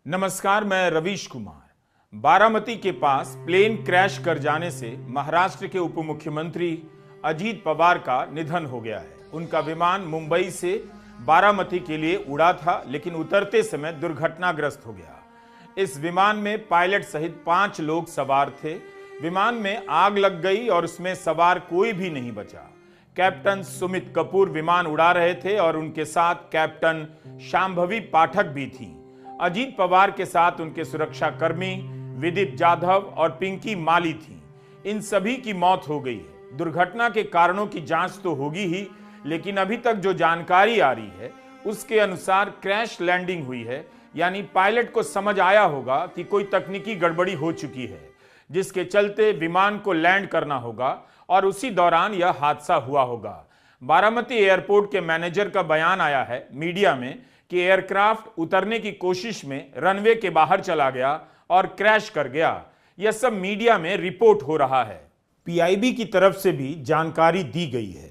नमस्कार, मैं रवीश कुमार। बारामती के पास प्लेन क्रैश कर जाने से महाराष्ट्र के उप मुख्यमंत्री अजीत पवार का निधन हो गया है। उनका विमान मुंबई से बारामती के लिए उड़ा था, लेकिन उतरते समय दुर्घटनाग्रस्त हो गया। इस विमान में पायलट सहित 5 लोग सवार थे। विमान में आग लग गई और उसमें सवार कोई भी नहीं बचा। कैप्टन सुमित कपूर विमान उड़ा रहे थे और उनके साथ कैप्टन शांभवी पाठक भी थी। अजीत पवार के साथ उनके सुरक्षा कर्मी विदित जाधव और पिंकी माली थी। इन सभी की मौत हो गई है। दुर्घटना के कारणों की जांच तो होगी ही, लेकिन अभी तक जो जानकारी आ रही है उसके अनुसार क्रैश लैंडिंग हुई है, यानी पायलट को समझ आया होगा कि कोई तकनीकी गड़बड़ी हो चुकी है, जिसके चलते विमान को लैंड करना होगा और उसी दौरान यह हादसा हुआ होगा। बारामती एयरपोर्ट के मैनेजर का बयान आया है मीडिया में कि एयरक्राफ्ट उतरने की कोशिश में रनवे के बाहर चला गया और क्रैश कर गया। यह सब मीडिया में रिपोर्ट हो रहा है। पीआईबी की तरफ से भी जानकारी दी गई है।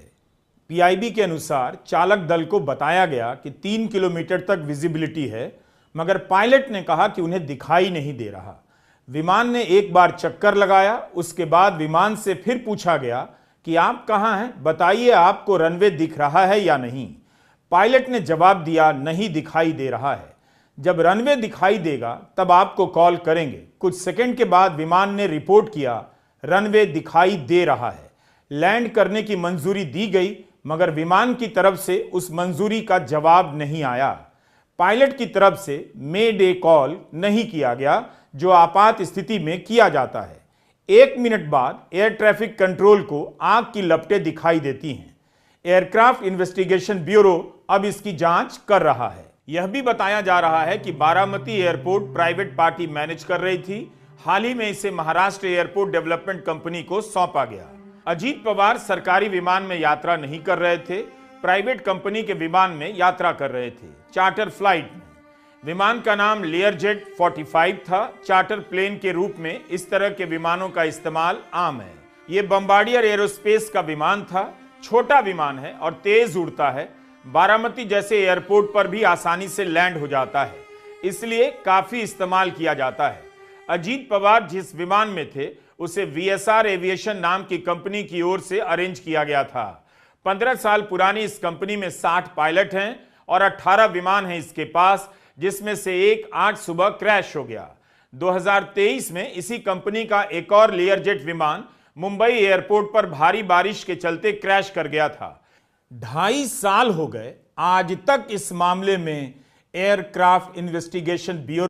पीआईबी के अनुसार चालक दल को बताया गया कि 3 किलोमीटर तक विजिबिलिटी है, मगर पायलट ने कहा कि उन्हें दिखाई नहीं दे रहा। विमान ने एक बार चक्कर लगाया, उसके बाद विमान से फिर पूछा गया कि आप कहां हैं, बताइए आपको रनवे दिख रहा है या नहीं। पायलट ने जवाब दिया, नहीं दिखाई दे रहा है, जब रनवे दिखाई देगा तब आपको कॉल करेंगे। कुछ सेकंड के बाद विमान ने रिपोर्ट किया, रनवे दिखाई दे रहा है। लैंड करने की मंजूरी दी गई, मगर विमान की तरफ से उस मंजूरी का जवाब नहीं आया। पायलट की तरफ से मे डे कॉल नहीं किया गया, जो आपात स्थिति में किया जाता है। 1 मिनट बाद एयर ट्रैफिक कंट्रोल को आग की लपटें दिखाई देती हैं। एयरक्राफ्ट इन्वेस्टिगेशन ब्यूरो अब इसकी जांच कर रहा है। यह भी बताया जा रहा है कि Baramati airport private party manage कर रही थी। हाल ही में इसे महाराष्ट्र एयरपोर्ट डेवलपमेंट कंपनी को सौंपा गया। अजीत पवार सरकारी विमान में यात्रा नहीं कर रहे थे, प्राइवेट कंपनी के विमान में यात्रा कर रहे थे, चार्टर फ्लाइट में। विमान का नाम लेयरजेट 45 था। चार्टर प्लेन के रूप में इस तरह के विमानों का इस्तेमाल आम है। यह बम्बार्डियर एरोस्पेस का विमान था। छोटा विमान है और तेज उड़ता है। बारामती जैसे एयरपोर्ट पर भी आसानी से लैंड हो जाता है, इसलिए काफी इस्तेमाल किया जाता है। अजीत पवार जिस विमान में थे उसे वीएसआर एविएशन नाम की कंपनी की ओर से अरेंज किया गया था। 15 साल पुरानी इस कंपनी में 60 पायलट हैं और 18 विमान हैं इसके पास, जिसमें से एक आज सुबह क्रैश हो गया। 2023 में इसी कंपनी का एक और लेयरजेट विमान मुंबई एयरपोर्ट पर भारी बारिश के चलते क्रैश कर गया था। 2.5 साल हो गए आज तक इस मामले में एयरक्राफ्ट इन्वेस्टिगेशन ब्यूरो